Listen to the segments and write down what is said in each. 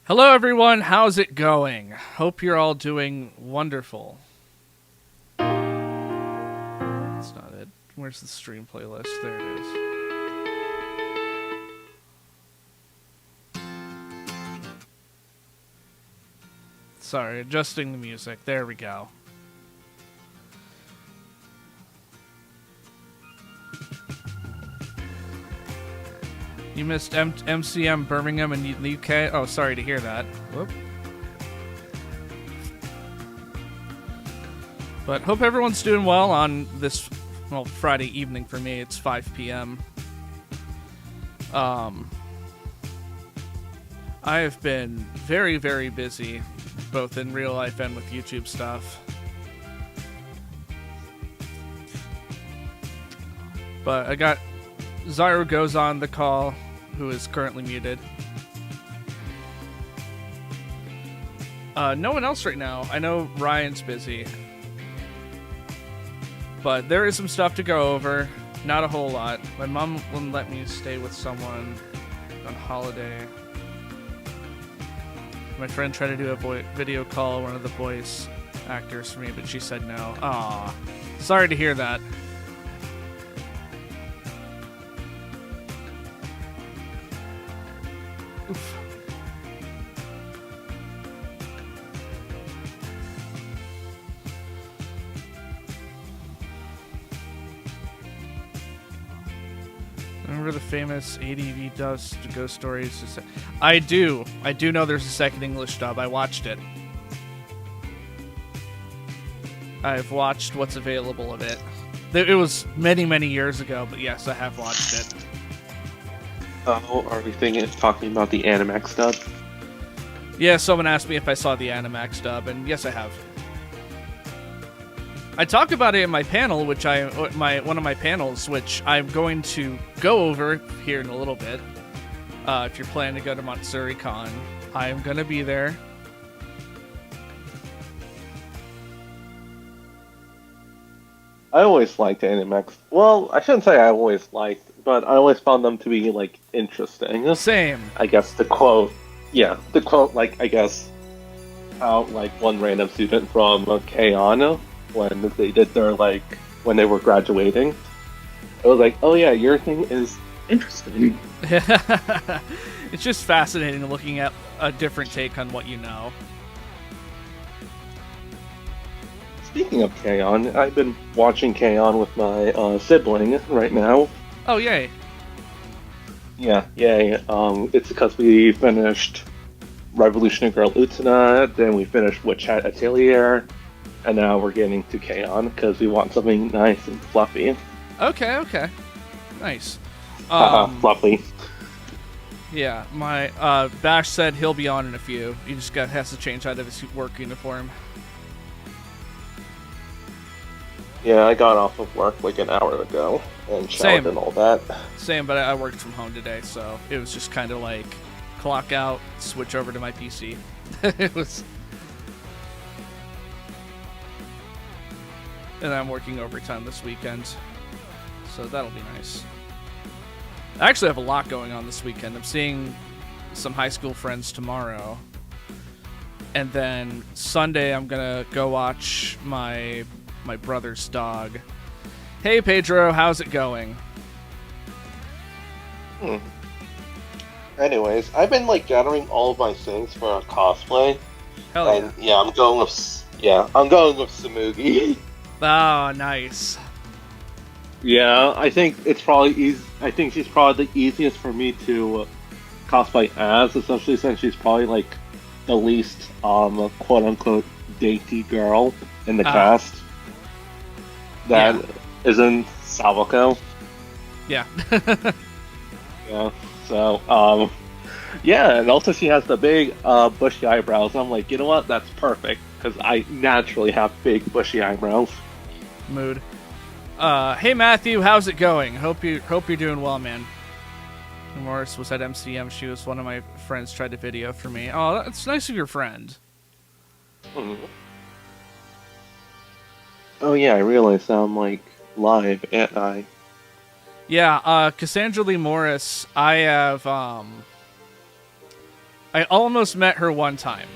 Hello everyone, how's it going? Hope you're all doing wonderful. That's not it. Where's the stream playlist? There it is. Sorry, adjusting the music. There we go. You missed MCM Birmingham in the UK? Oh, sorry to hear that. Whoop. But hope everyone's doing well on this, well, Friday evening for me. It's 5 p.m. I have been very, very busy, both in real life and with YouTube stuff. But I got Zyro Goes on the call, who is currently muted. No one else right now. I know Ryan's busy. But there is some stuff to go over. Not a whole lot. My mom wouldn't let me stay with someone on holiday. My friend tried to do a video call, one of the voice actors for me, but she said no. Aw. Sorry to hear that. Oof. Remember the famous ADV dubs to Ghost Stories? I do. I do know there's a second English dub. I watched it. I've watched what's available of it. It was many, many years ago, but yes, I have watched it. Oh, are we talking about the Animax dub? Yeah, someone asked me if I saw the Animax dub, and yes, I have. I talk about it in my panel, one of my panels, which I'm going to go over here in a little bit. If you're planning to go to MatsuruCon, I am going to be there. I always liked Animax. Well, I shouldn't say I always liked, but I always found them to be, like, interesting. Same. I guess the quote, like, I guess, how, like, one random student from K-On! When they did their, like, when they were graduating, it was like, oh yeah, your thing is interesting. It's just fascinating looking at a different take on what you know. Speaking of K-On!, I've been watching K-On! With my sibling right now. Oh, yay. Yeah, yay. It's because we finished Revolutionary Girl Utena, then we finished Witch Hat Atelier, and now we're getting to K-On! Because we want something nice and fluffy. Okay. Nice. Fluffy. Yeah, my Bash said he'll be on in a few. He just has to change out of his work uniform. Yeah, I got off of work like an hour ago and showered and all that. Same, but I worked from home today, so it was just kind of like clock out, switch over to my PC. It was. And I'm working overtime this weekend, so that'll be nice. I actually have a lot going on this weekend. I'm seeing some high school friends tomorrow. And then Sunday I'm going to go watch my brother's dog. Hey, Pedro, how's it going? Anyways, I've been like gathering all of my things for a cosplay. Hell yeah. And yeah, I'm going with Samugi. Oh, nice. Yeah, I think it's probably easy. I think she's probably the easiest for me to cosplay as, especially since she's probably like the least quote unquote dainty girl in the cast. That isn't Sawako. Yeah. Yeah. So, yeah, and also she has the big bushy eyebrows. I'm like, you know what? That's perfect because I naturally have big bushy eyebrows. Mood. Hey Matthew, how's it going? Hope you're doing well, man. Morris was at MCM. She was one of my friends. Tried to video for me. Oh, that's nice of your friend. Mm-hmm. Oh yeah, I realized I'm like live, and I. Yeah, Cassandra Lee Morris. I have I almost met her one time,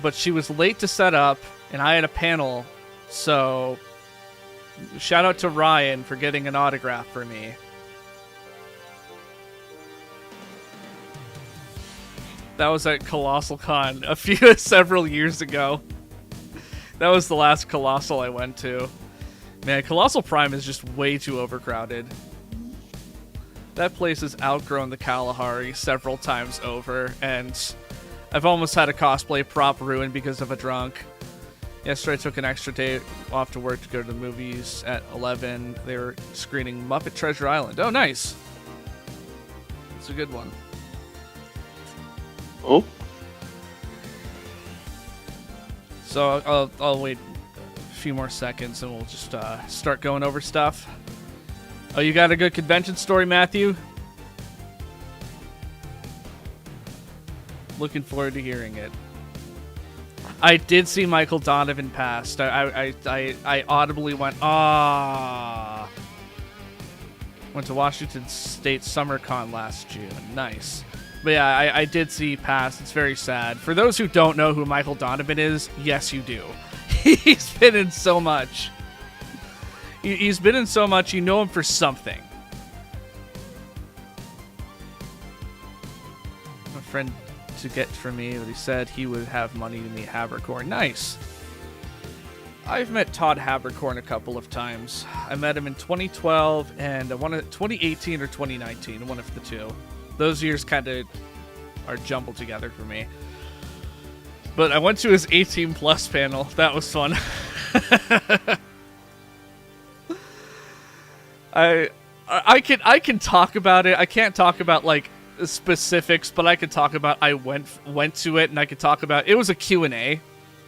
but she was late to set up, and I had a panel, so. Shout out to Ryan for getting an autograph for me. That was at Colossal Con several years ago. That was the last Colossal I went to. Man, Colossal Prime is just way too overcrowded. That place has outgrown the Kalahari several times over, and I've almost had a cosplay prop ruined because of a drunk. Yesterday I took an extra day off to work to go to the movies at 11. They were screening Muppet Treasure Island. Oh, nice. It's a good one. Oh. So I'll wait a few more seconds and we'll just start going over stuff. Oh, you got a good convention story, Matthew? Looking forward to hearing it. I did see Michael Donovan passed. I audibly went, ah. Went to Washington State SummerCon last June. Nice. But yeah, I did see pass. It's very sad. For those who don't know who Michael Donovan is, yes, you do. He's been in so much. He's been in so much, you know him for something. My friend to get from me, but he said he would have money to meet Habercorn. Nice. I've met Todd Habercorn a couple of times. I met him in 2012 and 2018 or 2019, one of the two. Those years kind of are jumbled together for me. But I went to his 18 plus panel. That was fun. I can talk about it. I can't talk about like specifics, but I could talk about I went to it, and I could talk about it was a Q&A.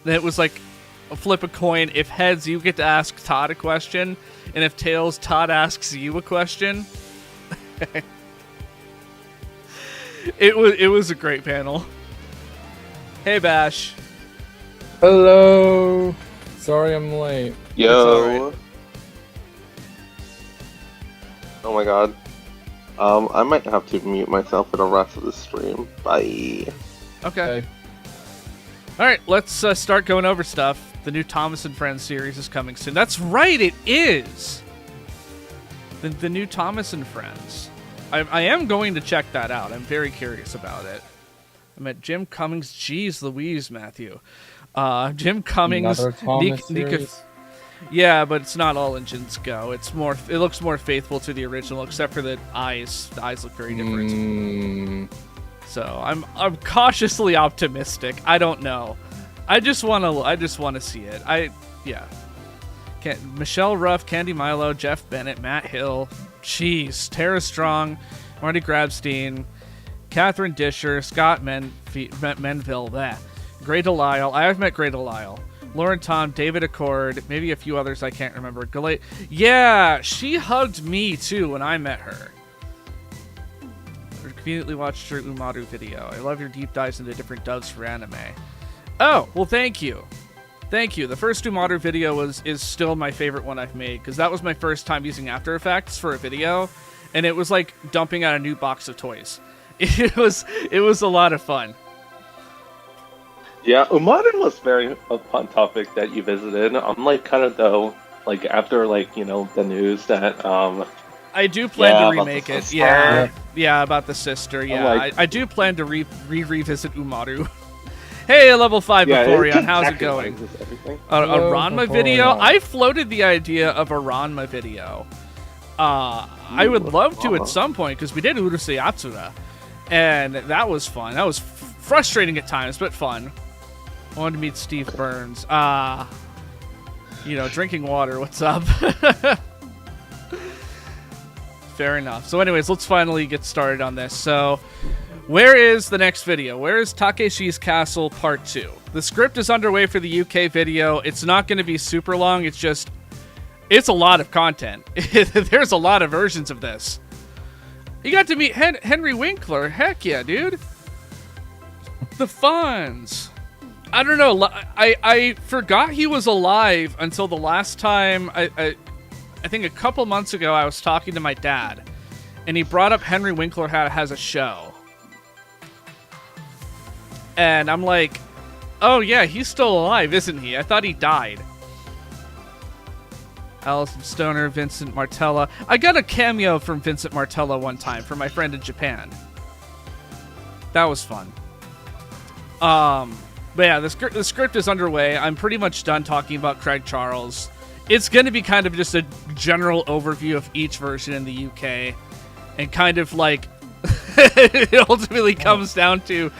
It was like flip a coin. If heads, you get to ask Todd a question, and if tails, Todd asks you a question. It was a great panel. Hey Bash. Hello. Sorry I'm late. Yo. Oh my god. I might have to mute myself for the rest of the stream. Bye. Okay. All right, let's start going over stuff. The new Thomas and Friends series is coming soon. That's right, it is. The new Thomas and Friends. I am going to check that out. I'm very curious about it. I met Jim Cummings. Jeez Louise, Matthew. Jim Cummings. Another Thomas series? Yeah, but it's not all engines go. It's more. It looks more faithful to the original, except for the eyes. The eyes look very different. So I'm cautiously optimistic. I don't know. I just want to see it. Michelle Ruff, Candy Milo, Jeff Bennett, Matt Hill, Jeez, Tara Strong, Marty Grabstein, Catherine Disher, Scott Menville, Gray Delisle. I have met Gray Delisle. Lauren Tom, David Accord, maybe a few others I can't remember. Yeah, she hugged me too when I met her. I conveniently watched your Umaru video. I love your deep dives into different dubs for anime. Oh, well, thank you. Thank you. The first Umaru video is still my favorite one I've made, because that was my first time using After Effects for a video, and it was like dumping out a new box of toys. It was a lot of fun. Yeah, Umaru was very a fun topic that you visited. I'm like kind of though, like after like, you know, the news that I do plan to remake it. Yeah. Yeah, about the sister. Yeah, like, I do plan to revisit Umaru. Hey, level 5 Vaporeon, how's it going? A Ranma video? I floated the idea of a Ranma video. I would love to at some point, because we did Urusei Yatsura, and that was fun. That was frustrating at times, but fun. I wanted to meet Steve Burns. You know, drinking water, what's up? Fair enough. So anyways, let's finally get started on this. So, where is the next video? Where is Takeshi's Castle Part 2? The script is underway for the UK video. It's not going to be super long. It's a lot of content. There's a lot of versions of this. You got to meet Henry Winkler. Heck yeah, dude. The Fonz. I don't know. I forgot he was alive until the last time. I think a couple months ago I was talking to my dad, and he brought up Henry Winkler has a show. And I'm like, oh yeah, he's still alive, isn't he? I thought he died. Alison Stoner, Vincent Martella. I got a cameo from Vincent Martella one time for my friend in Japan. That was fun. But yeah, the script is underway. I'm pretty much done talking about Craig Charles. It's going to be kind of just a general overview of each version in the UK. And kind of like, it ultimately comes down to,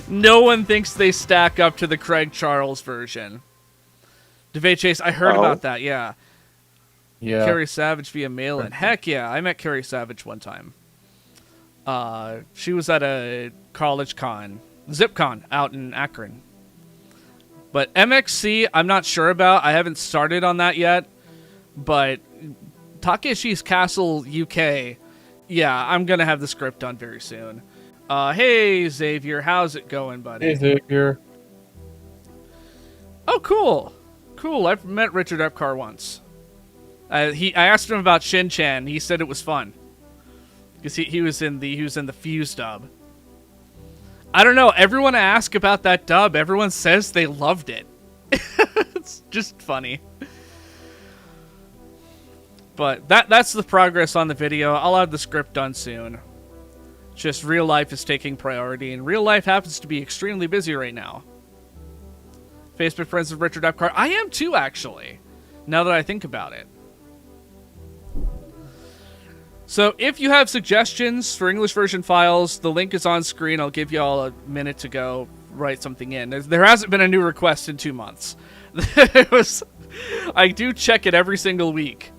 no one thinks they stack up to the Craig Charles version. DeVay Chase, I heard about that, yeah. Yeah. Carrie Savage via mail-in. Heck yeah, I met Carrie Savage one time. She was at a college con, ZipCon, out in Akron. But MXC, I'm not sure about. I haven't started on that yet. But Takeshi's Castle UK, yeah, I'm going to have the script done very soon. Hey, Xavier, how's it going, buddy? Hey, Xavier. Oh, cool. Cool, I've met Richard Epcar once. I asked him about Shin-Chan. He said it was fun. Because he was in the Fuse dub. I don't know. Everyone I ask about that dub, everyone says they loved it. It's just funny. But that's the progress on the video. I'll have the script done soon. Just real life is taking priority, and real life happens to be extremely busy right now. Facebook friends with Richard Epcar. I am too, actually, now that I think about it. So if you have suggestions for English version files, the link is on screen. I'll give you all a minute to go write something in. There hasn't been a new request in 2 months. I do check it every single week.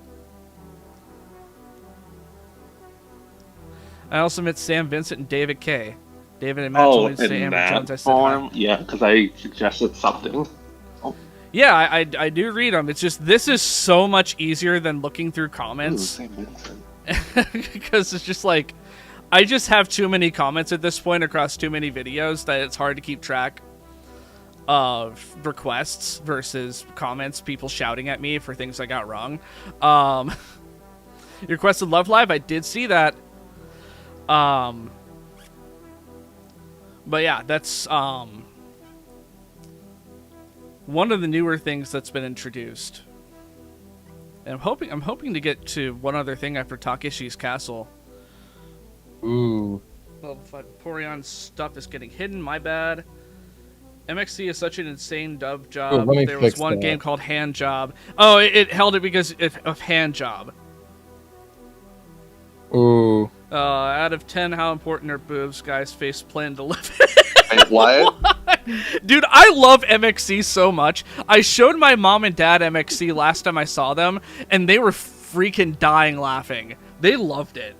I also met Sam Vincent and David K. David and Matt told me to say in Amber that Jones. I said form, hi. yeah, because I suggested something. Yeah, I do read them. It's just this is so much easier than looking through Ooh, comments St. Vincent. because it's just like I just have too many comments at this point across too many videos that it's hard to keep track of requests versus comments, people shouting at me for things I got wrong. You requested Love Live. I did see that. But yeah, that's one of the newer things that's been introduced. And I'm hoping to get to one other thing after Takeshi's Castle. Ooh. Well, Porion's stuff is getting hidden. My bad. MXC is such an insane dub job. let me There was fix one that. game called Hand Job. Oh, it held it because of Hand Job. Ooh. Out of 10, how important are boobs? Guys face plan to live. Wait, what? Dude, I love MXC so much. I showed my mom and dad MXC last time I saw them, and they were freaking dying laughing. They loved it.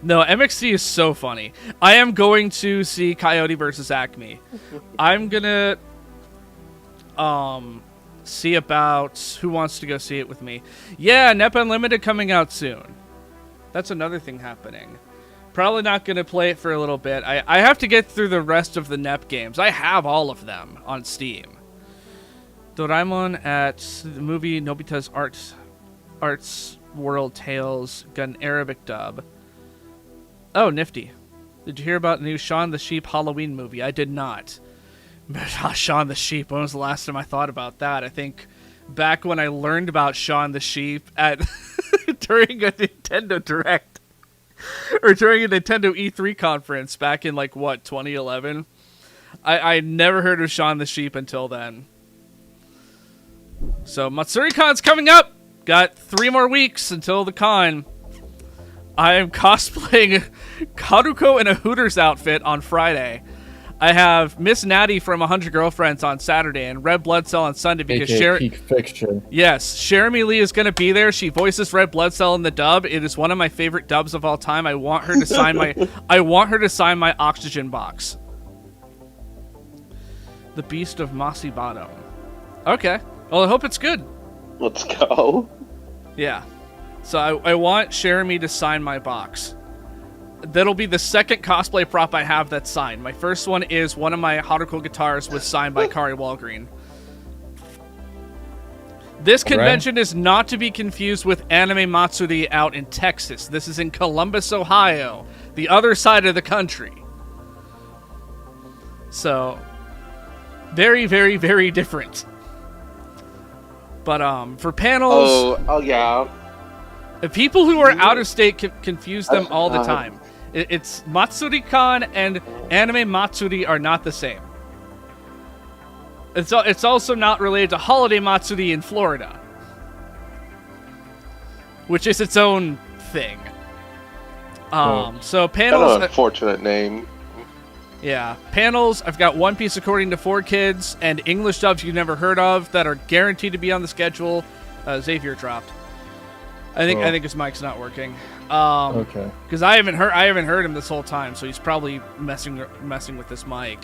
No, MXC is so funny. I am going to see Coyote versus Acme. I'm gonna see about who wants to go see it with me. Yeah, NEP Unlimited coming out soon. That's another thing happening. Probably not going to play it for a little bit. I have to get through the rest of the NEP games. I have all of them on Steam. Doraemon at the movie Nobita's Arts World Tales got an Arabic dub. Oh, nifty. Did you hear about the new Shaun the Sheep Halloween movie? I did not. Shaun the Sheep. When was the last time I thought about that? I think back when I learned about Shaun the Sheep at during a Nintendo Direct. Or during a Nintendo E3 conference back in, 2011? I never heard of Shaun the Sheep until then. So, MatsuriCon's coming up! Got 3 more weeks until the con. I am cosplaying Karuko in a Hooters outfit on Friday. I have Miss Natty from 100 Girlfriends on Saturday and Red Blood Cell on Sunday because Peak Fiction. Yes, Jeremy Lee is going to be there. She voices Red Blood Cell in the dub. It is one of my favorite dubs of all time. I want her to sign my oxygen box. The Beast of Mossy Bottom. Okay. Well, I hope it's good. Let's go. Yeah. So I want Jeremy to sign my box. That'll be the second cosplay prop I have that's signed. My first one is one of my HalKozy guitars was signed by Kari Walgreen. This convention is not to be confused with Anime Matsuri out in Texas. This is in Columbus, Ohio, the other side of the country. So, very, very, very different. But for panels, Oh yeah. the people who are out of state confuse them all the time. It's MatsuriCon and Anime Matsuri are not the same. It's also not related to Holiday Matsuri in Florida, which is its own thing. So panels. Kind of unfortunate name. Yeah, panels. I've got One Piece according to 4Kids and English dubs you've never heard of that are guaranteed to be on the schedule. Xavier dropped. I think his mic's not working. Okay. Because I haven't heard him this whole time, so he's probably messing with this mic.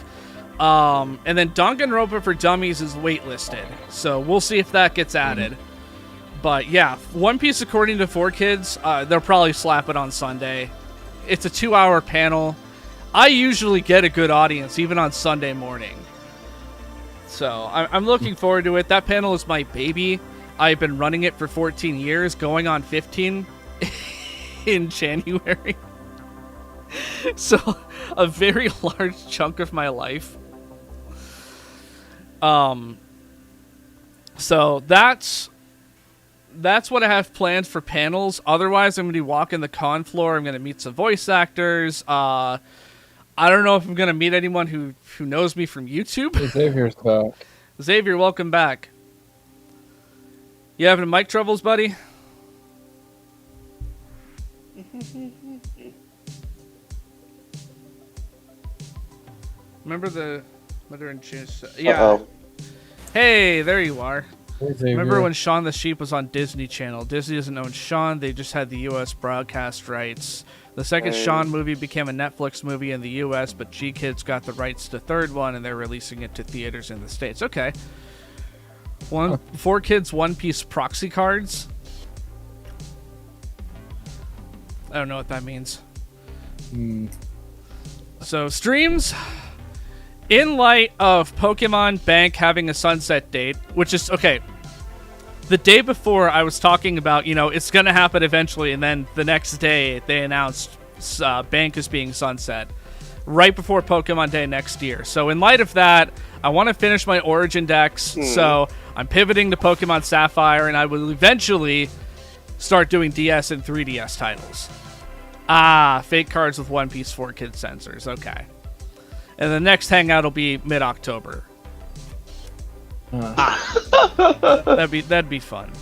And then Danganronpa for Dummies is waitlisted, so we'll see if that gets added. But yeah, One Piece according to 4Kids, they'll probably slap it on Sunday. It's a 2-hour panel. I usually get a good audience, even on Sunday morning. So I'm looking forward to it. That panel is my baby. I've been running it for 14 years, going on 15 in January. So a very large chunk of my life. So that's what I have planned for panels. Otherwise, I'm going to be walking the con floor. I'm going to meet some voice actors. I don't know if I'm going to meet anyone who knows me from YouTube. Xavier's back. Xavier, welcome back. You having mic troubles, buddy? Remember the mother and choose? Yeah. Uh-oh. Hey, there you are. Remember when Shaun the Sheep was on Disney Channel? Disney doesn't own Shaun, they just had the U.S. broadcast rights. The second Shaun movie became a Netflix movie in the U.S., but G-Kids got the rights to the third one, and they're releasing it to theaters in the States. Okay. 4Kids One Piece proxy cards. I don't know what that means. So, streams... In light of Pokemon Bank having a sunset date, which is, okay, the day before I was talking about, it's going to happen eventually, and then the next day they announced Bank is being sunset, right before Pokemon Day next year. So in light of that, I want to finish my Origin decks, so I'm pivoting to Pokemon Sapphire, and I will eventually start doing DS and 3DS titles. Fake cards with One Piece 4Kids sensors, okay. And the next Hangout will be mid-October. That'd be fun.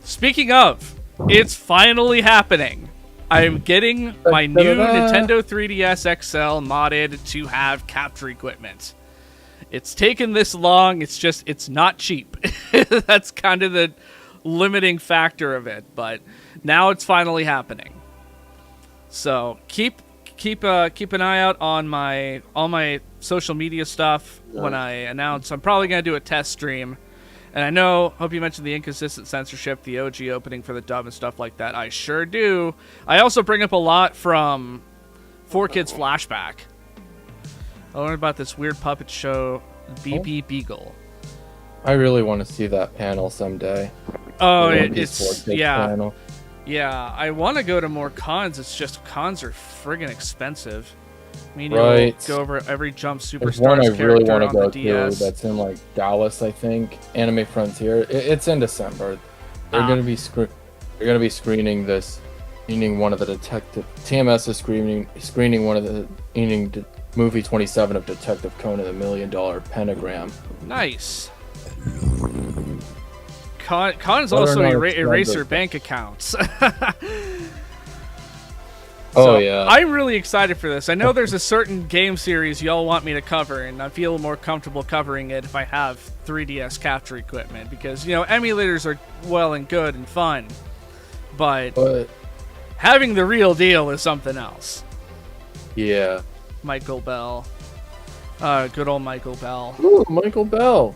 Speaking of, it's finally happening. I'm getting my new Nintendo 3DS XL modded to have capture equipment. It's taken this long. It's not cheap. That's kind of the limiting factor of it. But now it's finally happening. So keep an eye out on all my social media stuff when I announce. I'm probably going to do a test stream. And hope you mentioned the inconsistent censorship, the OG opening for the dub and stuff like that. I sure do. I also bring up a lot from 4Kids Flashback. I learned about this weird puppet show, BB Beagle. I really want to see that panel someday. Oh, it's panel. Yeah, I want to go to more cons. It's just cons are friggin' expensive. I mean, Right. you'll go over every Jump There's one I Superstars really character want on to go the DS. to that's in like Dallas, I think. Anime Frontier. It's in December. They're gonna be screening one of the detective. TMS is screening one of the movie 27 of Detective Conan: The $1 Million Pentagram. Nice. Cons also eraser bank accounts. Yeah. I'm really excited for this. I know there's a certain game series y'all want me to cover, and I feel more comfortable covering it if I have 3DS capture equipment, because, emulators are well and good and fun, but having the real deal is something else. Yeah. Michael Bell. Good old Michael Bell. Ooh, Michael Bell.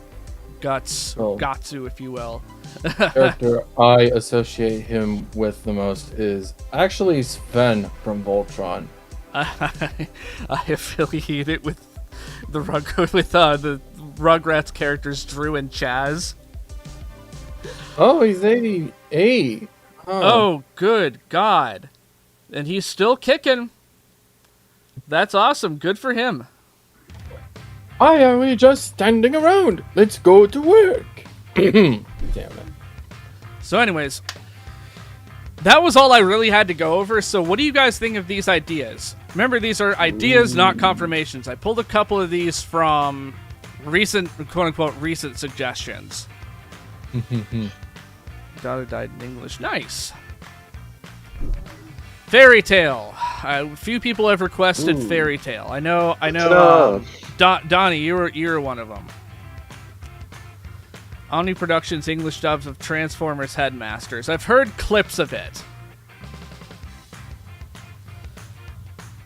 Gatsu, if you will. Character I associate him with the most is actually Sven from Voltron. I affiliate it with the Rugrats characters Drew and Chaz. Oh, he's 88. Huh. Oh, good God. And he's still kicking. That's awesome. Good for him. Why are we just standing around? Let's go to work. Damn it. So anyways, that was all I really had to go over. So what do you guys think of these ideas? Remember, these are ideas, not confirmations. I pulled a couple of these from recent, quote-unquote, recent suggestions. Daughter died in English. Nice. Fairy Tale. A few people have requested Fairy Tale. I know. Donnie, you were one of them. Omni Productions English dubs of Transformers Headmasters. I've heard clips of it.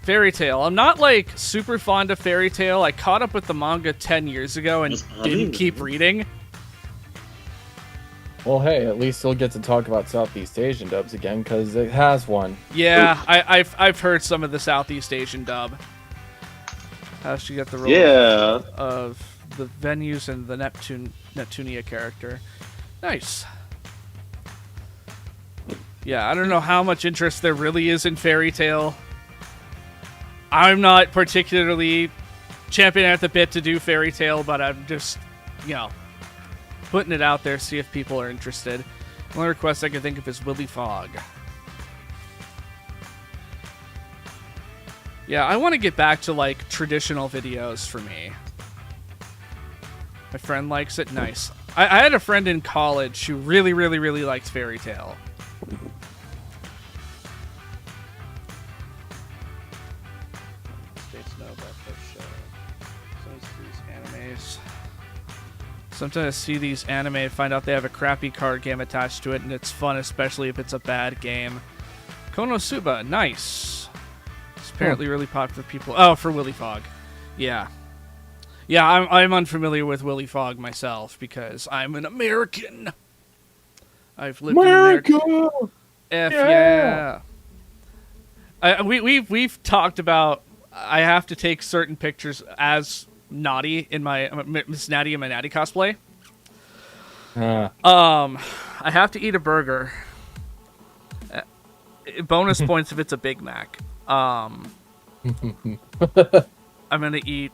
Fairy Tale. I'm not super fond of Fairy Tale. I caught up with the manga 10 years ago and didn't keep reading. Well, hey, at least you'll get to talk about Southeast Asian dubs again, because it has one. Yeah, I've heard some of the Southeast Asian dub. How she got the role of the Venus and the Neptunia character. Nice. Yeah, I don't know how much interest there really is in Fairy Tale. I'm not particularly championing at the bit to do Fairy Tale, but I'm just, putting it out there, see if people are interested. The only request I can think of is Willy Fogg. Yeah, I want to get back to, traditional videos for me. My friend likes it. Nice. I had a friend in college who really, really, really likes Fairy Tale. Sometimes I see these anime and find out they have a crappy card game attached to it, and it's fun, especially if it's a bad game. Konosuba, nice. It's apparently really popular for people. Oh, for Willy Fogg. Yeah. Yeah, I'm unfamiliar with Willy Fogg myself because I'm an American. I've lived in America. Yeah. We've talked about I have to take certain pictures as Naughty in my Miss Natty in my Natty cosplay. I have to eat a burger. Bonus points if it's a Big Mac. I'm gonna eat.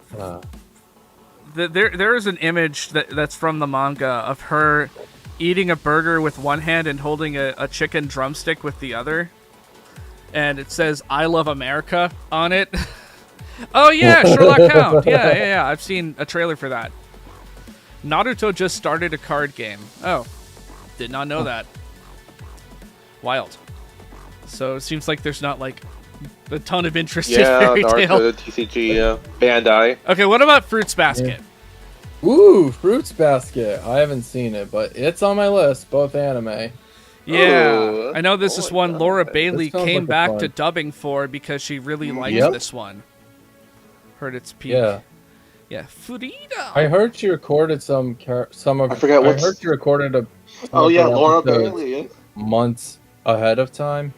There is an image that's from the manga of her eating a burger with one hand and holding a chicken drumstick with the other, and it says "I love America" on it. Oh yeah, Sherlock Hound. Yeah. I've seen a trailer for that. Naruto just started a card game. Oh, did not know that. Wild. So it seems like there's not like a ton of interest in Fairy Tail. Naruto, TCG, Bandai. Okay, what about Fruits Basket? Ooh, Fruits Basket. I haven't seen it, but it's on my list. Both anime. Yeah, Ooh, I know this is one Laura Bailey sounds came like back fun. to dubbing for because she really liked this one. Heard its peak. Yeah, Frida. I heard she recorded some of. I forget I heard she recorded a. Oh yeah, Laura episodes Bailey. months ahead of time.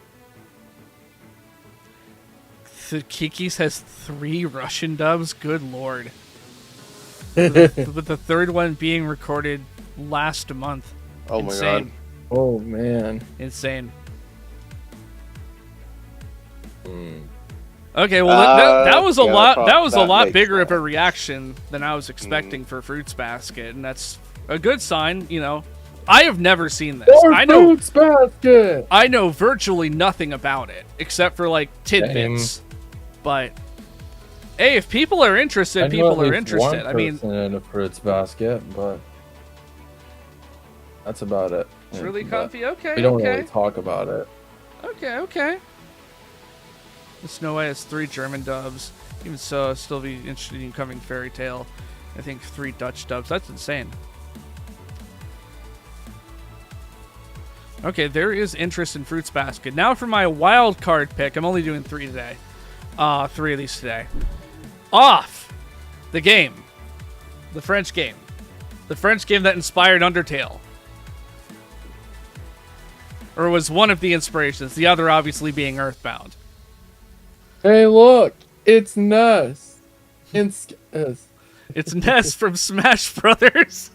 Kiki's has 3 Russian dubs. Good lord. With the third one being recorded last month. Oh Insane. my god. Oh man. Insane. Okay, well that was a lot. That was a lot makes bigger of a sense. reaction than I was expecting for Fruits Basket, and that's a good sign. You know, I have never seen this. I know Fruits Basket. I know virtually nothing about it except for like tidbits. But hey, if people are interested, I know people at are least interested. one I mean, person in a Fruits Basket, but that's about it. it's really But comfy. Okay, We don't okay, really talk about it. okay. The Snow White has 3 German dubs. Even so, I'd still be interested in coming Fairy Tale. I think 3 Dutch dubs. That's insane. Okay, there is interest in Fruits Basket. Now for my wild card pick. I'm only doing 3 today. 3 of these today. Off! The game. The French game. The French game that inspired Undertale. Or was one of the inspirations. The other obviously being Earthbound. Hey, look! It's Ness. It's Ness from Smash Brothers.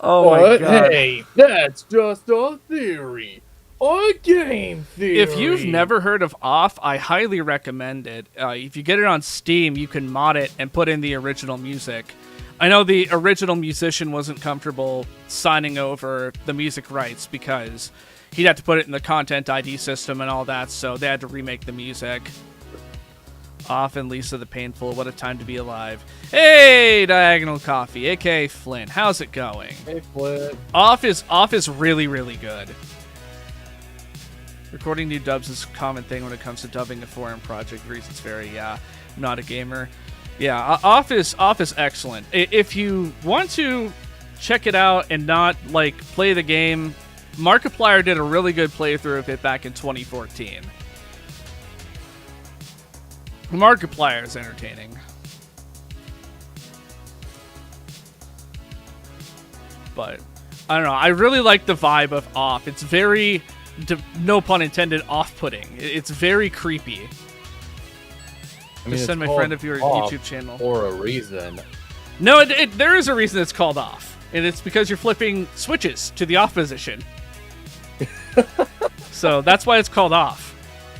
Oh what? my god. Hey, that's just a theory. A game theory. If you've never heard of Off, I highly recommend it. If you get it on Steam, you can mod it and put in the original music. I know the original musician wasn't comfortable signing over the music rights because he'd have to put it in the Content ID system and all that, so they had to remake the music. Off and Lisa the Painful, what a time to be alive. Hey, Diagonal Coffee, aka Flynn, how's it going? Hey, Flip. Off is really, really good. Recording new dubs is a common thing when it comes to dubbing a foreign project. Reasons vary. Yeah, I'm not a gamer. Yeah, Off is excellent. If you want to check it out and not like play the game, Markiplier did a really good playthrough of it back in 2014. Markiplier is entertaining. But I don't know. I really like the vibe of Off. It's very, no pun intended, off-putting. It's very creepy. Just send my friend of your YouTube channel. For a reason. No, there is a reason it's called Off. And it's because you're flipping switches to the off position. So that's why it's called Off.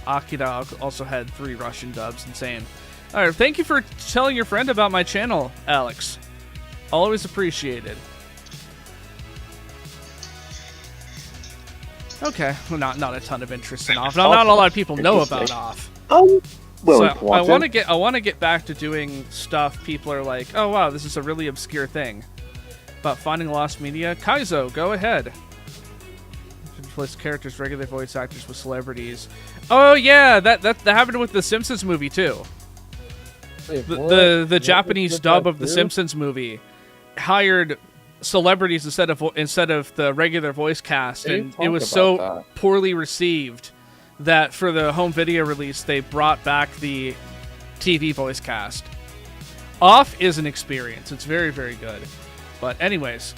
Akira also had 3 Russian dubs. Insane. Alright, thank you for telling your friend about my channel, Alex. Always appreciated. Okay, well, not a ton of interest in Off. Not a lot of people know about Off. Well, So I want to get back to doing stuff. People are like, oh wow, this is a really obscure thing about finding lost media. Kaizo, go ahead. Replace characters, regular voice actors with celebrities. Oh yeah, that happened with the Simpsons movie too. Wait, the Japanese dub of the Simpsons movie hired celebrities instead of the regular voice cast, and it was so poorly received that for the home video release they brought back the TV voice cast. Off is an experience. It's very, very good. But anyways,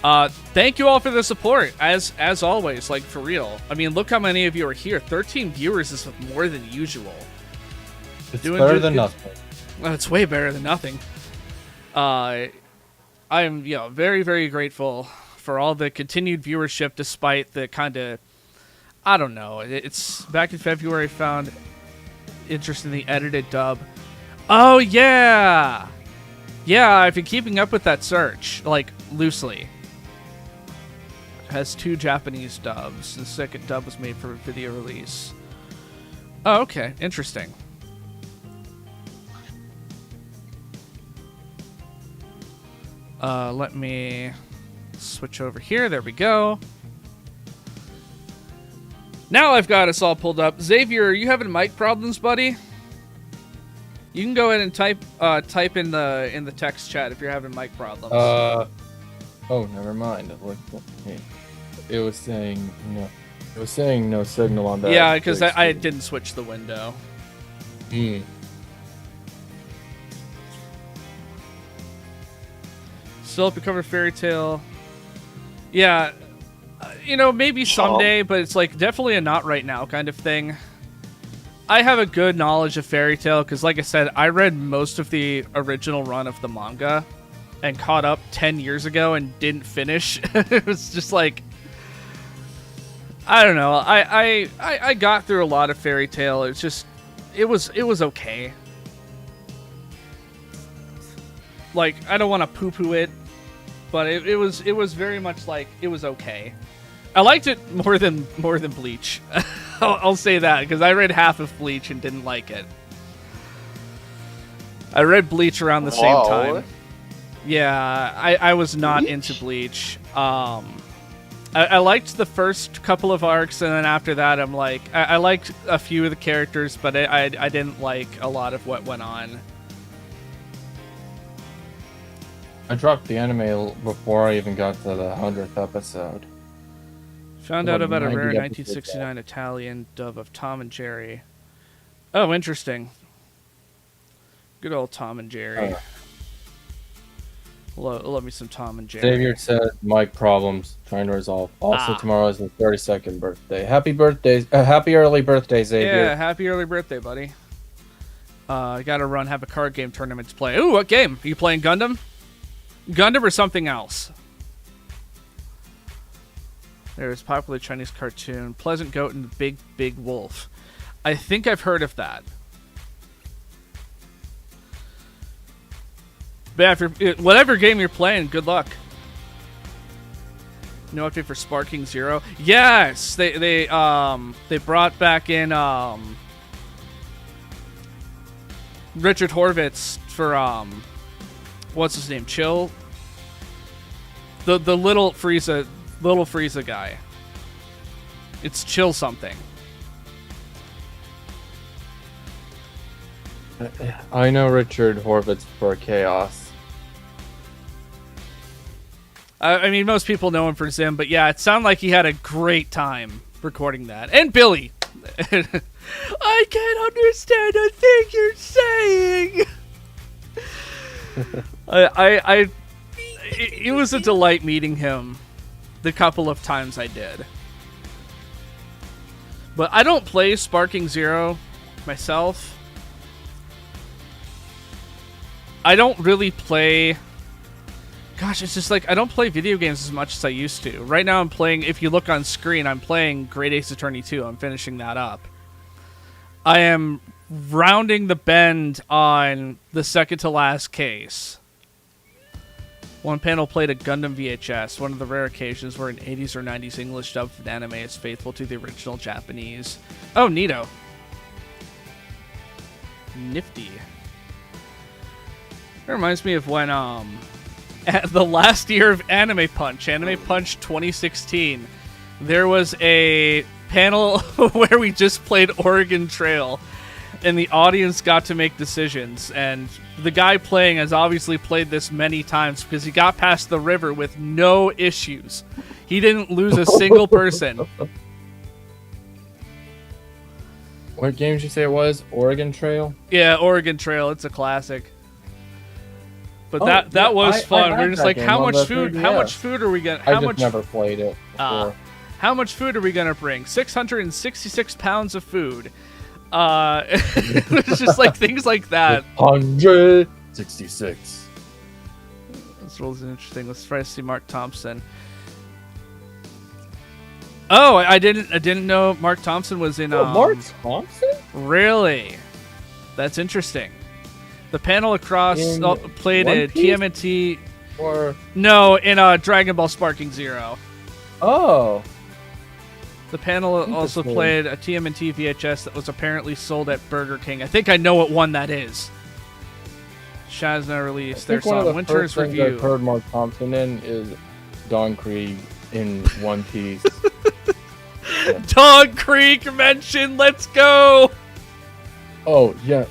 thank you all for the support as always, like for real. I mean, look how many of you are here. 13 viewers is more than usual. It's better than nothing. Well, it's way better than nothing. I am, very, very grateful for all the continued viewership despite the kind of, I don't know. It's back in February, found interest in the edited dub. Oh, yeah! Yeah, I've been keeping up with that search, like, loosely. It has 2 Japanese dubs. The second dub was made for video release. Oh, okay. Interesting. Let me switch over here. There we go. Now I've got us all pulled up. Xavier, are you having mic problems, buddy? You can go ahead and type in the text chat if you're having mic problems. Oh, never mind. It was saying no. It was saying no signal on that. Yeah, because I didn't switch the window. Still up to cover Fairy Tail. Yeah, maybe someday, but it's like definitely a not right now kind of thing. I have a good knowledge of Fairy Tail because, like I said, I read most of the original run of the manga and caught up 10 years ago and didn't finish. It was just like, I don't know. I got through a lot of Fairy Tail. It's just, it was okay. Like, I don't want to poo-poo it, but it was very much like, it was okay. I liked it more than Bleach. I'll say that, because I read half of Bleach and didn't like it. I read Bleach around the same time. Yeah, I was not into Bleach. I liked the first couple of arcs, and then after that, I'm like, I liked a few of the characters, but I didn't like a lot of what went on. I dropped the anime before I even got to the 100th episode. Found out about a rare 1969 Italian dub of Tom and Jerry. Oh, interesting. Good old Tom and Jerry. Love me some Tom and Jerry. Xavier said mic problems, trying to resolve. Also, tomorrow is his 32nd birthday. Happy birthday! Happy early birthday, Xavier. Yeah, happy early birthday, buddy. I gotta have a card game tournament to play. Ooh, what game? Are you playing Gundam? Gundam or something else? There's a popular Chinese cartoon, Pleasant Goat and the Big Wolf. I think I've heard of that. But yeah, whatever game you're playing, good luck. No update for Sparking Zero. Yes, they brought back in Richard Horvitz for what's his name? Chill. The little Frieza guy. It's Chill something. I know Richard Horvitz for Chaos. I mean, most people know him for Zim, but yeah, it sounded like he had a great time recording that. And Billy. I can't understand a thing you're saying. It was a delight meeting him the couple of times I did. But I don't play Sparking Zero myself. I don't really play... Gosh, it's just like, I don't play video games as much as I used to. Right now I'm playing, if you look on screen, I'm playing Great Ace Attorney 2. I'm finishing that up. I am rounding the bend on the second to last case. One panel played a Gundam VHS, one of the rare occasions where an 80s or 90s English dub of an anime is faithful to the original Japanese. Oh, neato. Nifty. It reminds me of when, at the last year of Anime Punch 2016, there was a panel where we just played Oregon Trail. and the audience got to make decisions. And the guy playing has obviously played this many times because he got past the river with no issues. He didn't lose a single person. What game did you say it was? Oregon Trail? Yeah, Oregon Trail. It's a classic. But Oh, that was I fun. had We're just that like, game how on much the food? 3DS. How much food are we gonna? I How just much? never played it before. How much food are we gonna bring? 666 pounds of food. It's just like things like that. 166. This rules is interesting. Let's try to see Mark Thompson. Oh, I didn't know Mark Thompson was in. Mark Thompson? Really? That's interesting. The panel across In played One a Piece? TMNT. Or No, in Dragon Ball Sparking Zero. oh, The panel also Interesting. played a TMNT VHS that was apparently sold at Burger King. I think I know what one that is. Shazna I released their think one of song the Winter's first things Review. I've heard Mark Thompson in is Don Krieg in One Piece. Dog Creek mention, let's go! Oh yeah.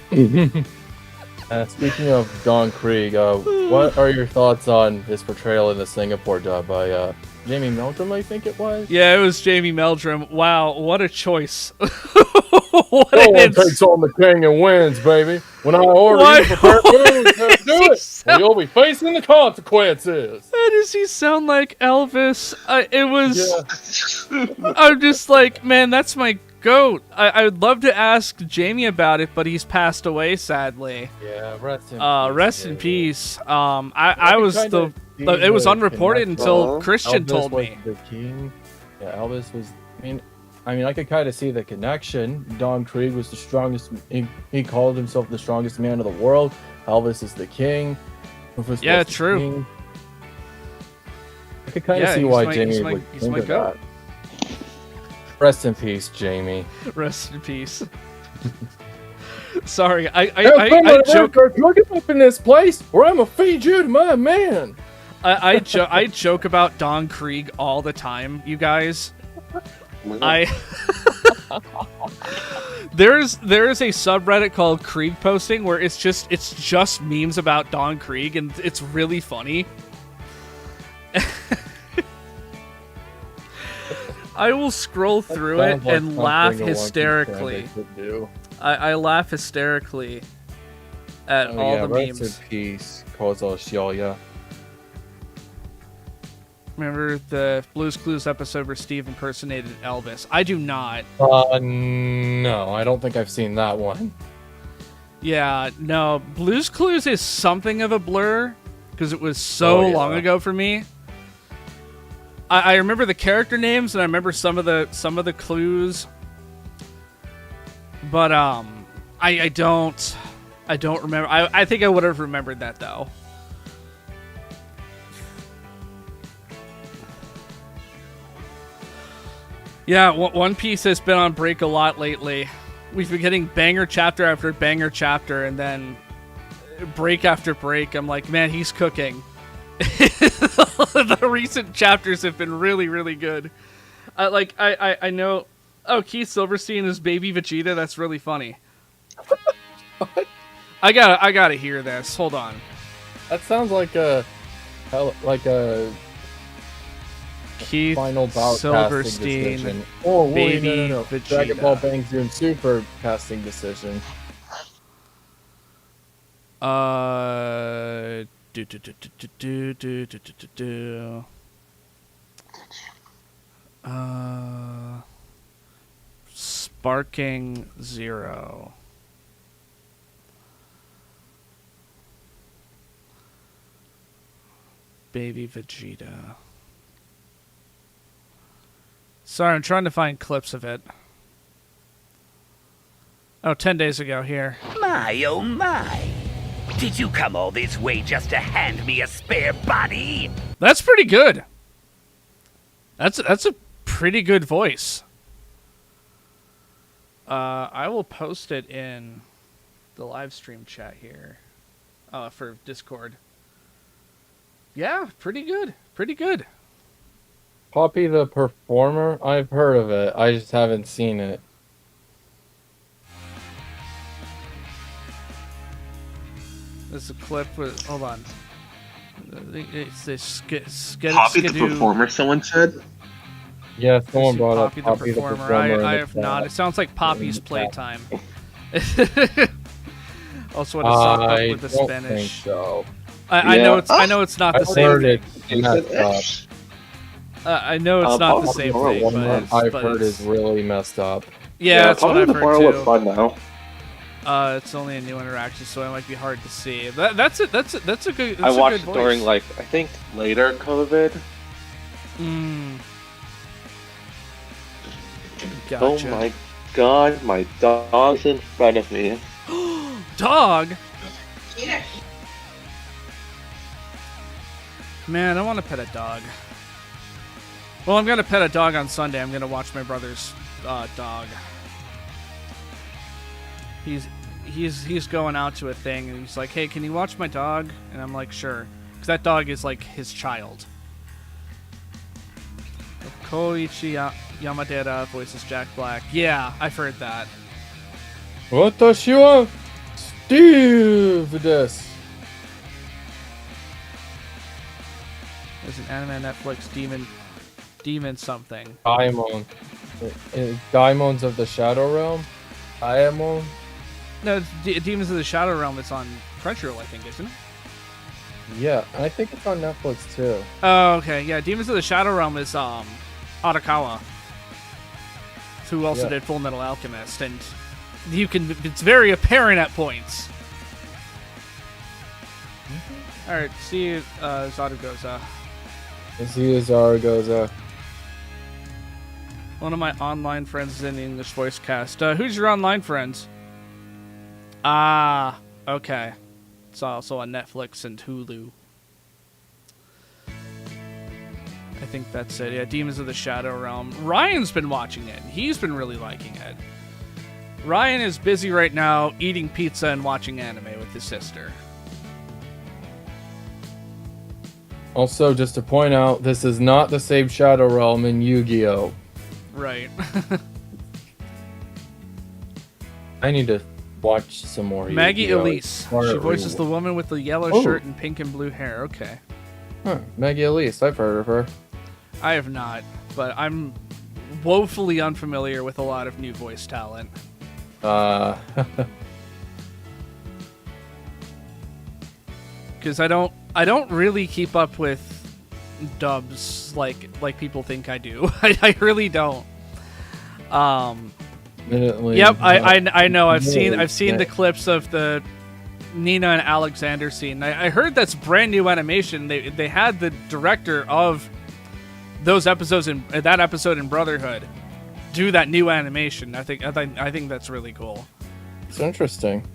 Speaking of Don Krieg, what are your thoughts on his portrayal in the Singapore dub by Jamie Meldrum? I think it was. Yeah, it was Jamie Meldrum. Wow, what a choice. What No an one ins- takes on the king and wins, baby. When I order What? you to prepare food, just do He it. sound- Or you'll be facing the consequences. How does he sound like Elvis? It was... Yeah. I'm just like, man, that's my goat. I would love to ask Jamie about it, but he's passed away, sadly. Yeah, rest in Rest in peace. I could was kinda the... see It was the unreported connection. until Christian Elvis told was me. the king. Yeah, Elvis was. I mean, I could kind of see the connection. Don Krieg was the strongest. He called himself the strongest man of the world. Elvis is the king. Rufus Yeah, was the true. king. I could kind of Yeah, see he's why my- Jamie he's my- would he's think my of goat. that. Rest in peace, Jamie. Rest in peace. Sorry, Hey, I someone joke. Look up in this place, or I'm gonna feed you to my man. I joke about Don Krieg all the time, you guys. There is a subreddit called Krieg Posting where it's just memes about Don Krieg, and it's really funny. I will scroll through it Sounds like and laugh something a One Piece hysterically. fan would do. I laugh hysterically at all the rest memes. in peace, Kozo Shioya. Remember the Blue's Clues episode where Steve impersonated Elvis? I do not. No, I don't think I've seen that one. Yeah, no. Blue's Clues is something of a blur because it was so Oh, yeah. long ago for me. I remember the character names and I remember some of the clues, but I don't remember. I think I would have remembered that though. Yeah, One Piece has been on break a lot lately. We've been getting banger chapter after banger chapter, and then break after break. I'm like, man, he's cooking. The recent chapters have been really, really good. I know. Oh, Keith Silverstein is Baby Vegeta. That's really funny. I gotta hear this. Hold on. That sounds like a Keith final bout casting Silverstein. decision. Oh, wait, Baby no. Vegeta. Dragon Ball Bang Zoom Super casting decision. Sparking Zero. Baby Vegeta. Sorry, I'm trying to find clips of it. Oh, 10 days ago, here. My, oh my. Did you come all this way just to hand me a spare body? That's pretty good. That's a pretty good voice. I will post it in the live stream chat here for Discord. Yeah, pretty good. Pretty good. Poppy the Performer? I've heard of it. I just haven't seen it. There's a clip with. Hold on. It's this Poppy the performer, someone said. Yeah, someone brought up Poppy the Poppy performer. I have not. It sounds like Poppy's playtime. Also, want to sock up with the don't Spanish. think so. I know it's. I know it's not the I've same heard thing. it messed up. I know it's not the same thing, One but I've heard is really messed up. Yeah, that's what Poppy I've the heard performer too. was fun now. It's only a new interaction, so it might be hard to see. That's it. That's a good. That's I watched a it good during voice. like I think later COVID. Gotcha. Oh my god, my dog's in front of me. Dog. Man, I want to pet a dog. Well, I'm gonna pet a dog on Sunday. I'm gonna watch my brother's dog. He's going out to a thing, and he's like, "Hey, can you watch my dog?" And I'm like, "Sure," because that dog is like his child. Koichi Yamadera voices Jack Black. Yeah, I've heard that. Watashi wa Steve desu. There's an anime Netflix demon something. Daimon. Daimons of the Shadow Realm? Daimon? No, Demons of the Shadow Realm. It's on Crunchyroll, I think, isn't it? Yeah, I think it's on Netflix too. Oh, okay. Yeah, Demons of the Shadow Realm is Arakawa, who also did Full Metal Alchemist, and it's very apparent at points. All right, see you, Zaragoza. See you, Zaragoza. One of my online friends is in the English voice cast. Who's your online friends? Ah, okay. It's also on Netflix and Hulu. I think that's it. Yeah, Demons of the Shadow Realm. Ryan's been watching it. He's been really liking it. Ryan is busy right now eating pizza and watching anime with his sister. Also, just to point out, this is not the same Shadow Realm in Yu-Gi-Oh! Right. I need to watch some more Maggie Yu-Gi-Oh! Elise. She voices the woman with the yellow shirt and pink and blue hair. Okay. Huh, Maggie Elise, I've heard of her. I have not, but I'm woefully unfamiliar with a lot of new voice talent. Because I don't really keep up with dubs like people think I do. I really don't. Yep, I know. I've seen the clips of the Nina and Alexander scene. I heard that's brand new animation. They had the director of those episodes in that episode in Brotherhood do that new animation. I think that's really cool. It's interesting.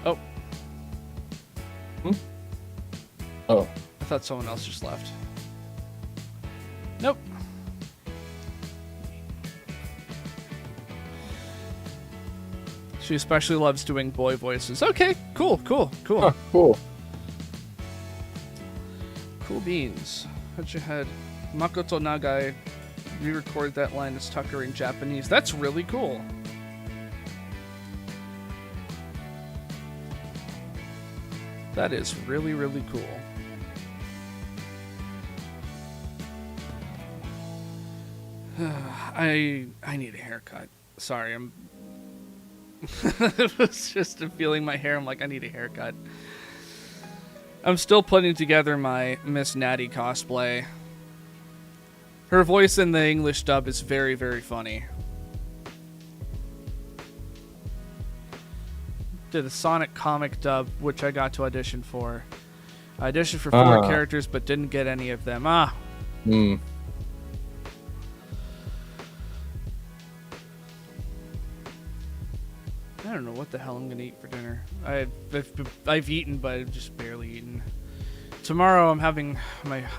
Oh. Oh. I thought someone else just left. Nope. She especially loves doing boy voices. Okay, cool. Huh, cool. Cool beans. How'd you had Makoto Nagai re-record that line as Tucker in Japanese? That's really cool. That is really, really cool. I need a haircut. Sorry, I'm it was just feeling my hair. I'm like, I need a haircut. I'm still putting together my Miss Natty cosplay. Her voice in the English dub is very, very funny. Did a Sonic comic dub, which I got to audition for. I auditioned for 4 characters, but didn't get any of them. I don't know what the hell I'm gonna eat for dinner. I've eaten, but I've just barely eaten. Tomorrow I'm having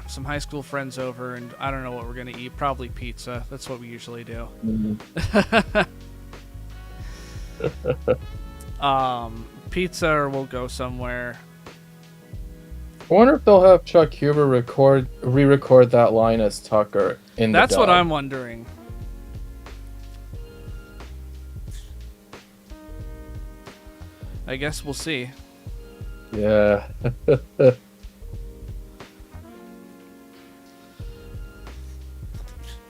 some high school friends over, and I don't know what we're gonna eat. Probably pizza. That's what we usually do. Pizza, or we'll go somewhere. I wonder if they'll have Chuck Huber re-record that line as Tucker in the That's what dub. I'm wondering. I guess we'll see. Yeah.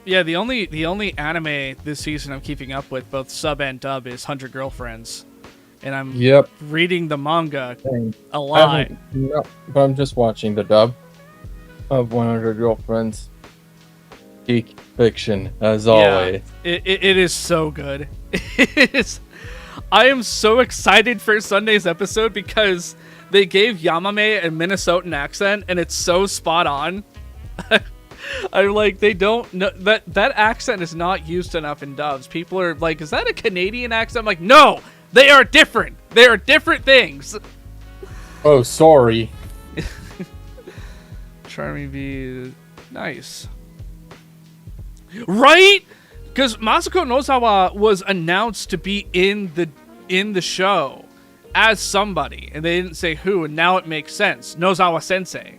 Yeah, the only anime this season I'm keeping up with, both sub and dub, is 100 Girlfriends, and I'm Yep. reading the manga Dang. a lot. No, but I'm just watching the dub of 100 Girlfriends. Geek fiction, as always. It is so good. It is. I am so excited for Sunday's episode because they gave Yamame a Minnesotan accent, and it's so spot on. I'm like, they don't know that accent is not used enough in dubs. People are like, is that a Canadian accent? I'm like, no, they are different. They are different things. Oh, sorry. Charming be nice. Right? Because Masako Nozawa was announced to be in the show as somebody, and they didn't say who, and now it makes sense. Nozawa Sensei.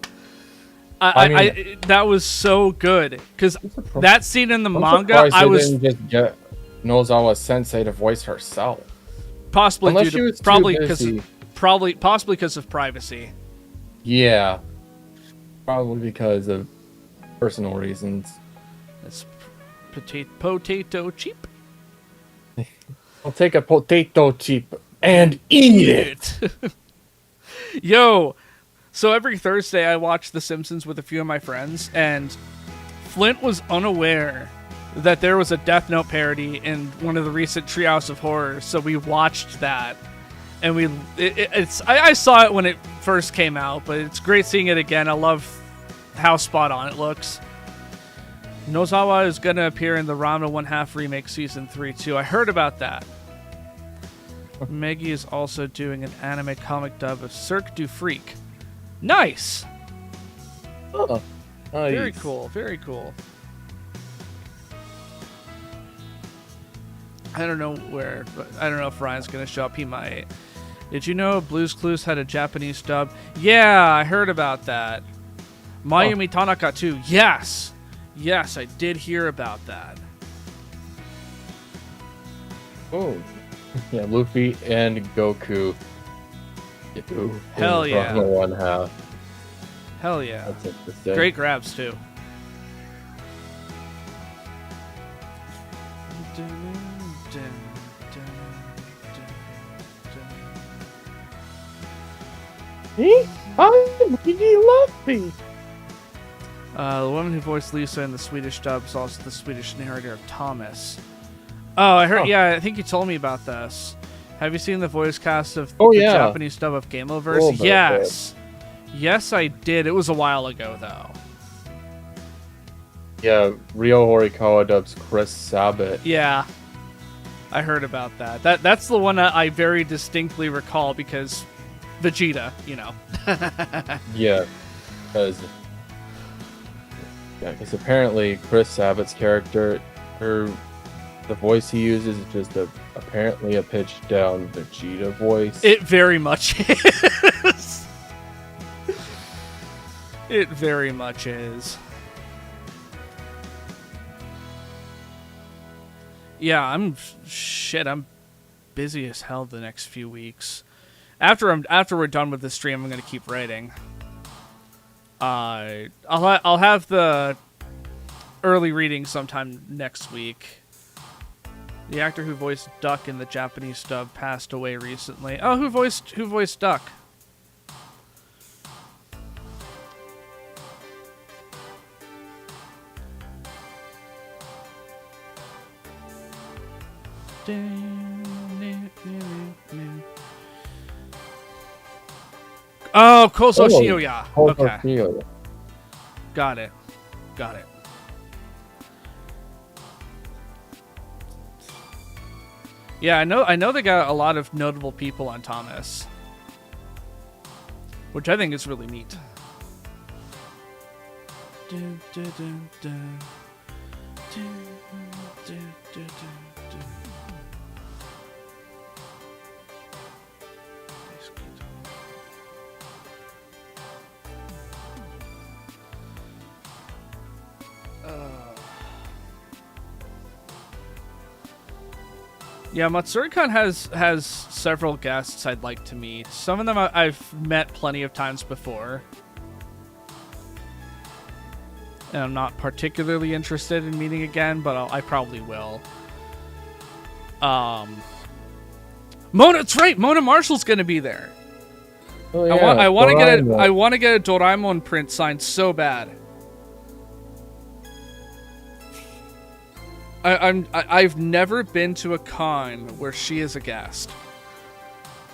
That was so good because that scene in the manga, I was didn't just get Nozawa Sensei to voice herself. Possibly Unless due she to was too busy. possibly because of privacy. Yeah, probably because of personal reasons. It's potato cheap. I'll take a potato chip and eat it. Yo, so every Thursday I watch The Simpsons with a few of my friends, and Flint was unaware that there was a Death Note parody in one of the recent Treehouse of Horror, so we watched that. And I saw it when it first came out, but it's great seeing it again. I love how spot on it looks. Nozawa is going to appear in the Ranma 1/2 Remake Season 3 too. I heard about that. Meggy is also doing an anime comic dub of Cirque du Freak. Nice! Oh, nice. Very cool, very cool. I don't know where, but I don't know if Ryan's going to show up. He might. Did you know Blue's Clues had a Japanese dub? Yeah, I heard about that. Mayumi Tanaka too. Yes! Yes, I did hear about that. Oh. Yeah, Luffy and Goku. Hell yeah. The 1/2. Hell yeah. That's interesting. Great grabs too. I'm really Luffy. The woman who voiced Lisa in the Swedish dub is also the Swedish narrator of Thomas. Oh, I heard. Yeah, I think you told me about this. Have you seen the voice cast of the Japanese dub of Gameoverse? Yes. Yes, I did. It was a while ago, though. Yeah, Ryo Horikawa dubs Chris Sabat. Yeah. I heard about that. That's the one that I very distinctly recall because Vegeta, you know. Yeah, because apparently Chris Sabat's character, the voice he uses is just apparently a pitched down Vegeta voice. It very much is. It very much is. Yeah, I'm busy as hell the next few weeks. After we're done with this stream, I'm gonna keep writing. I'll have the early reading sometime next week. The actor who voiced Duck in the Japanese dub passed away recently. Oh, who voiced Duck? Oh, Koso Shioya. Okay. Got it. Yeah, I know they got a lot of notable people on Thomas, which I think is really neat. Yeah, Matsuri-con has several guests I'd like to meet. Some of them I've met plenty of times before. And I'm not particularly interested in meeting again, but I probably will. Mona, that's right. Mona Marshall's gonna be there. Oh, yeah, I want to get Doraemon. I want to get a Doraemon print signed so bad. I've never been to a con where she is a guest,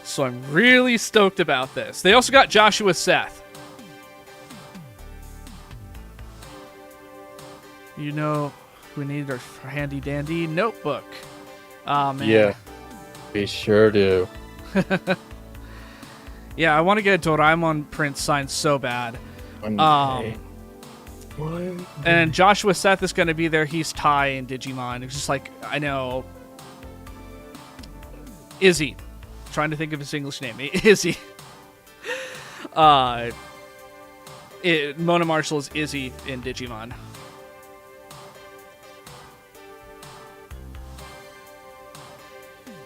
so I'm really stoked about this. They also got Joshua Seth. You know, we need our handy dandy notebook. Oh man. Yeah, we sure do. Yeah, I want to get a Doraemon print signed so bad. And Joshua Seth is going to be there. He's Tai in Digimon. It's just like, I know. Izzy. Trying to think of his English name. Izzy. Mona Marshall is Izzy in Digimon.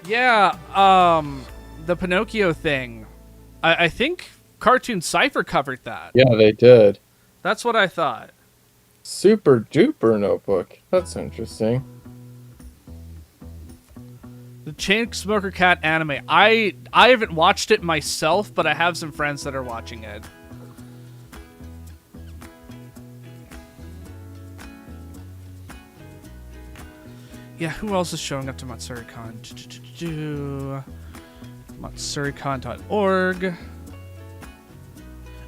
Yeah, the Pinocchio thing. I think Cartoon Cypher covered that. Yeah, they did. That's what I thought. Super duper notebook. That's interesting. The Chainsmoker Cat anime. I haven't watched it myself, but I have some friends that are watching it. Yeah, who else is showing up to Matsuri-con? Matsuri-con.org.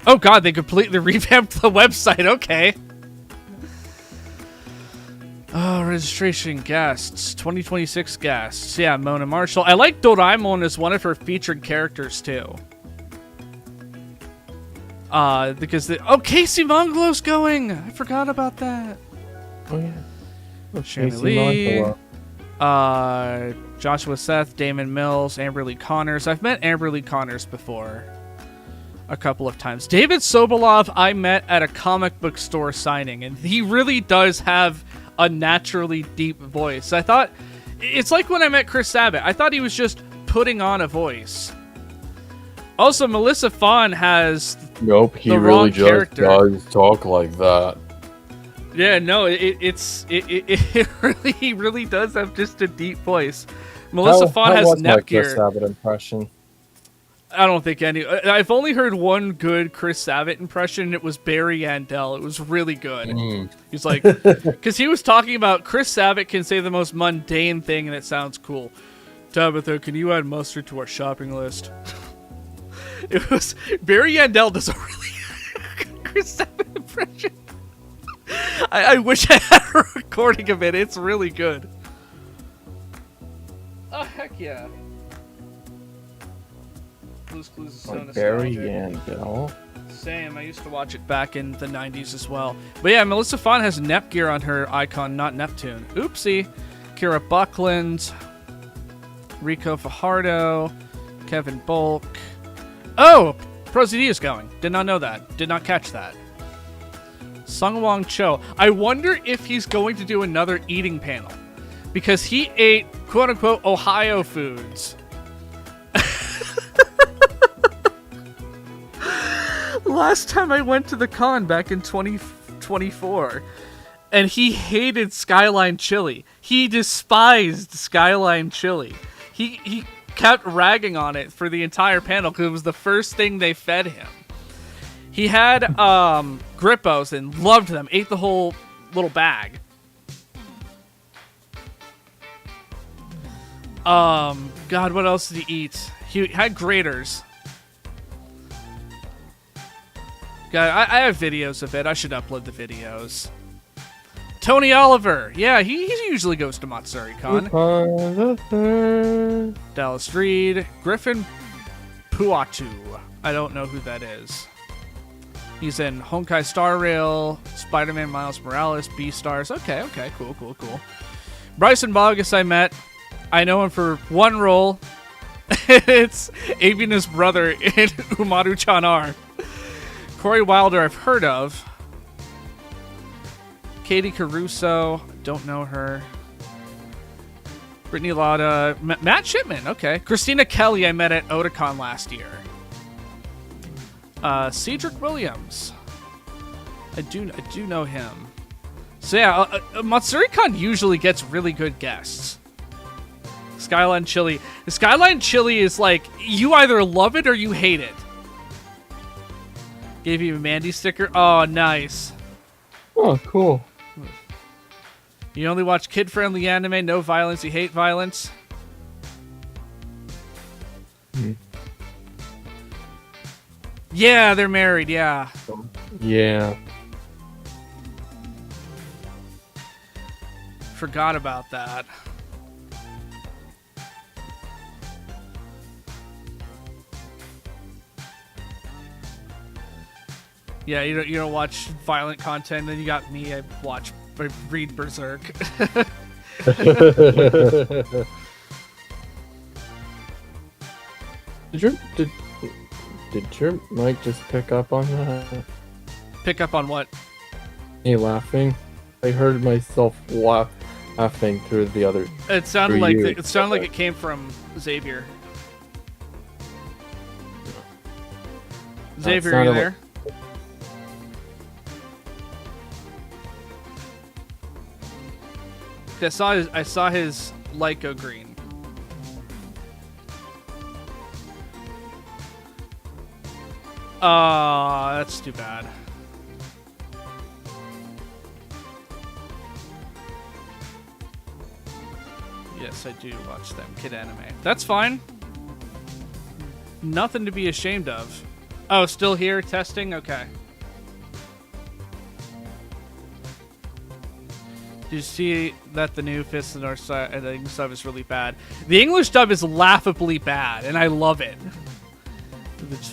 Oh god, they completely revamped the website. Okay. Oh, registration guests. 2026 guests. Yeah, Mona Marshall. I like Doraemon as one of her featured characters, too. Because Casey Mongolo's going! I forgot about that. Oh, yeah. Shannon Lee. Joshua Seth, Damon Mills, Amber Lee Connors. I've met Amber Lee Connors before. A couple of times. David Sobolov I met at a comic book store signing, and he really does have a naturally deep voice. I thought, it's like when I met Chris Sabat. I thought he was just putting on a voice. Also, Melissa Fawn has Nope, he the really wrong just character. does talk like that. Yeah, no, it really, he really does have just a deep voice. Melissa Fawn has was my Chris Netgear. Sabat impression? I don't think any. I've only heard one good Chris Sabat impression, and it was Barry Yandel. It was really good. He's like, because he was talking about Chris Sabat can say the most mundane thing, and it sounds cool. Tabitha, can you add mustard to our shopping list? It was Barry Yandel does a really good Chris Sabat impression. I wish I had a recording of it. It's really good. Oh heck yeah. Blue's Clues is so Like Barry nostalgic. Yandel. Same. I used to watch it back in the 90s as well. But yeah, Melissa Fawn has Netgear on her icon, not Neptune. Oopsie. Kira Buckland. Rico Fajardo. Kevin Bulk. Oh! ProZD is going. Did not know that. Did not catch that. Sungwon Cho. I wonder if he's going to do another eating panel. Because he ate, quote-unquote, Ohio foods. Last time I went to the con back in 2024, and he hated Skyline chili. He despised Skyline chili. He kept ragging on it for the entire panel because it was the first thing they fed him. He had Grippos and loved them. Ate the whole little bag. God, what else did he eat? He had graters. God, I have videos of it. I should upload the videos. Tony Oliver. Yeah, he usually goes to Matsuri-con. Dallas Reed. Griffin Puatu. I don't know who that is. He's in Honkai Star Rail, Spider-Man Miles Morales, Beastars. Okay, cool. Bryson Bogus I met. I know him for one role. It's Abina's brother in Umaru-chan R. Corey Wilder I've heard of. Katie Caruso, don't know her. Brittany Lotta, Matt Shipman. Okay, Christina Kelly. I met at Otakon last year. Cedric Williams. I do know him. So yeah, Matsuri-Con usually gets really good guests. Skyline Chili. Skyline Chili is like, you either love it or you hate it. Gave you a Mandy sticker. Oh, nice. Oh, cool. You only watch kid-friendly anime, no violence, you hate violence. Yeah, they're married, yeah. Yeah. Forgot about that. Yeah, you don't watch violent content, then you got me, I read Berserk. Did your mic just pick up on that? Pick up on what? Me laughing? I heard myself laughing through the other. It sounded like it came from Xavier. Xavier, are you there? I saw his light go green. That's too bad. Yes, I do watch them. Kid anime. That's fine. Nothing to be ashamed of. Oh, still here? Testing? Okay. Did you see that the new Fist of the North Side and the English dub is really bad? The English dub is laughably bad, and I love it. It's